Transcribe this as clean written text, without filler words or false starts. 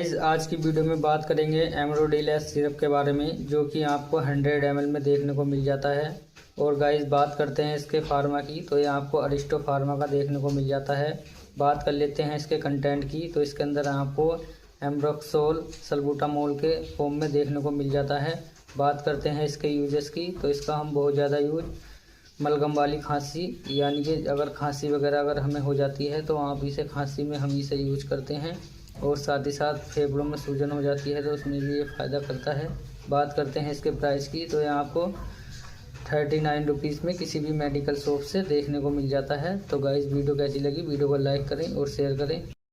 Guys आज की video में बात करेंगे एमरोडिलेस सिरप के बारे में, जो कि आपको 100 ml में देखने को मिल जाता है। और गाइस बात करते हैं इसके फार्मा की, तो ये आपको अरिस्टो फार्मा का देखने को मिल जाता है। बात कर लेते हैं इसके कंटेंट की, तो इसके अंदर आपको एम्ब्रोक्सोल सल्बूटामोल के फॉर्म में देखने को मिल जाता है। बात करते हैं इसके यूजेस की, तो इसका हम बहुत ज़्यादा यूज मलगम वाली खांसी, यानी कि अगर खांसी वगैरह अगर हमें हो जाती है तो आप इसे खांसी में हम इसे यूज करते हैं। और साथ ही साथ फेफड़ों में सूजन हो जाती है तो उसमें भी ये फ़ायदा करता है। बात करते हैं इसके प्राइस की, तो ये आपको 39 रुपीज़ में किसी भी मेडिकल शॉप से देखने को मिल जाता है। तो गाइस वीडियो कैसी लगी, वीडियो को लाइक करें और शेयर करें।